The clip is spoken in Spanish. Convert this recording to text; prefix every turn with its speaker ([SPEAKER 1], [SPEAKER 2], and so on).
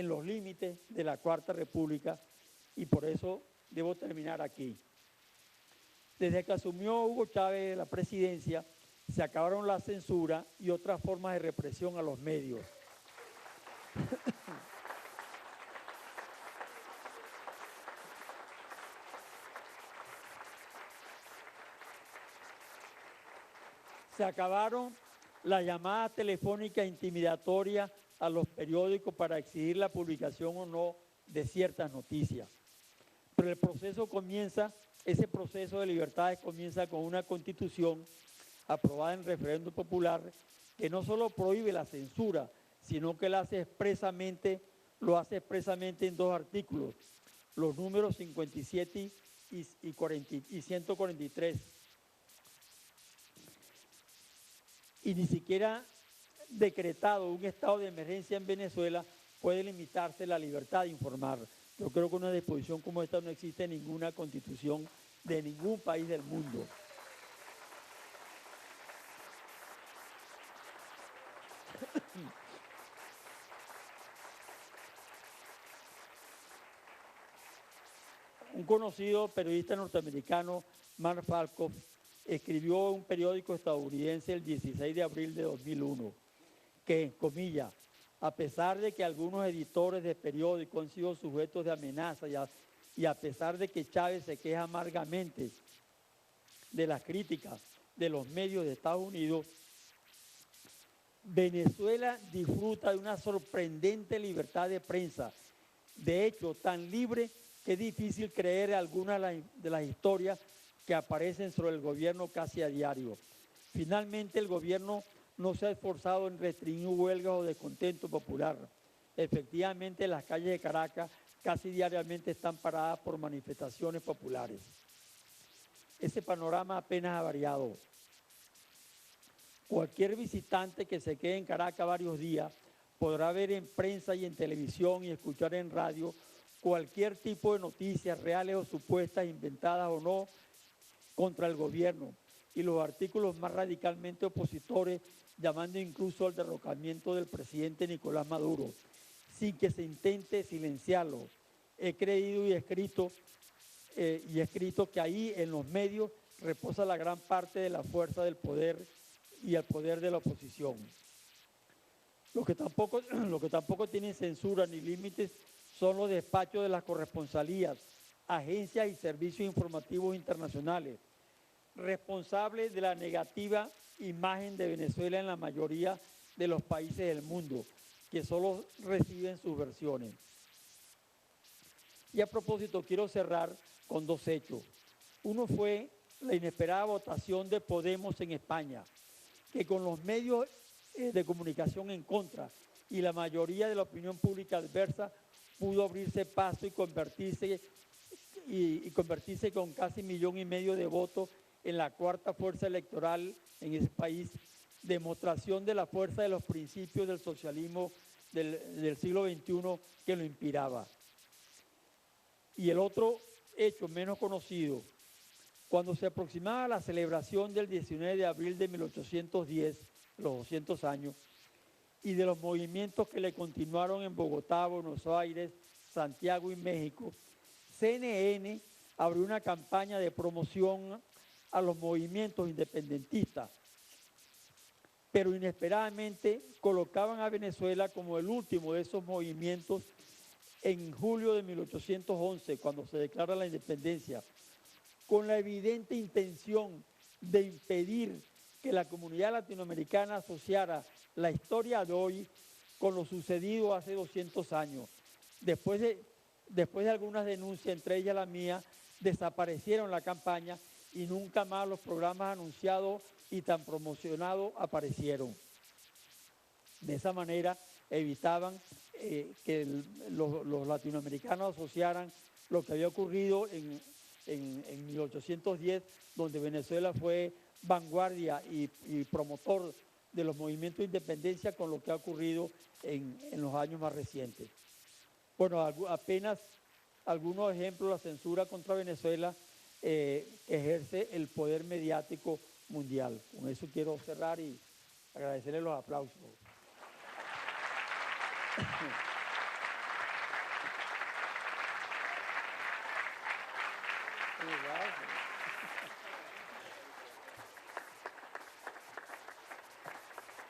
[SPEAKER 1] en los límites de la Cuarta República, y por eso debo terminar aquí. Desde que asumió Hugo Chávez la presidencia, se acabaron la censura y otras formas de represión a los medios. Se acabaron las llamadas telefónicas intimidatorias a los periódicos para exigir la publicación o no de ciertas noticias. Pero ese proceso de libertades comienza con una constitución aprobada en referéndum popular que no solo prohíbe la censura, sino que lo hace expresamente en dos artículos, los números 57 y 143. Y ni siquiera decretado un estado de emergencia en Venezuela puede limitarse la libertad de informar. Yo creo que una disposición como esta no existe en ninguna constitución de ningún país del mundo. Un conocido periodista norteamericano, Mark Falkov, escribió en un periódico estadounidense el 16 de abril de 2001 que, comillas, a pesar de que algunos editores de periódicos han sido sujetos de amenazas y a pesar de que Chávez se queja amargamente de las críticas de los medios de Estados Unidos, Venezuela disfruta de una sorprendente libertad de prensa. De hecho, tan libre que es difícil creer algunas de las historias que aparecen sobre el gobierno casi a diario. Finalmente, el gobierno no se ha esforzado en restringir huelgas o descontento popular. Efectivamente, las calles de Caracas casi diariamente están paradas por manifestaciones populares. Ese panorama apenas ha variado. Cualquier visitante que se quede en Caracas varios días podrá ver en prensa y en televisión y escuchar en radio cualquier tipo de noticias reales o supuestas, inventadas o no, contra el gobierno, y los artículos más radicalmente opositores, llamando incluso al derrocamiento del presidente Nicolás Maduro, sin que se intente silenciarlo. He creído y escrito que ahí en los medios reposa la gran parte de la fuerza del poder y el poder de la oposición. Lo que tampoco tienen censura ni límites son los despachos de las corresponsalías, agencias y servicios informativos internacionales, responsables de la negativa imagen de Venezuela en la mayoría de los países del mundo, que solo reciben sus versiones. Y a propósito, quiero cerrar con dos hechos. Uno fue la inesperada votación de Podemos en España, que con los medios de comunicación en contra y la mayoría de la opinión pública adversa pudo abrirse paso y convertirse con casi 1,5 millones de votos en la cuarta fuerza electoral en ese país, demostración de la fuerza de los principios del socialismo del siglo XXI que lo inspiraba. Y el otro hecho menos conocido, cuando se aproximaba la celebración del 19 de abril de 1810, los 200 años, y de los movimientos que le continuaron en Bogotá, Buenos Aires, Santiago y México, CNN abrió una campaña de promoción a los movimientos independentistas, pero inesperadamente colocaban a Venezuela como el último de esos movimientos en julio de 1811, cuando se declara la independencia, con la evidente intención de impedir que la comunidad latinoamericana asociara la historia de hoy con lo sucedido hace 200 años. Después de algunas denuncias, entre ellas la mía, desaparecieron la campaña y nunca más los programas anunciados y tan promocionados aparecieron. De esa manera evitaban que los latinoamericanos asociaran lo que había ocurrido en 1810, donde Venezuela fue vanguardia y promotor de los movimientos de independencia, con lo que ha ocurrido en los años más recientes. Bueno, apenas algunos ejemplos de la censura contra Venezuela que ejerce el poder mediático mundial. Con eso quiero cerrar y agradecerles los aplausos. Igual.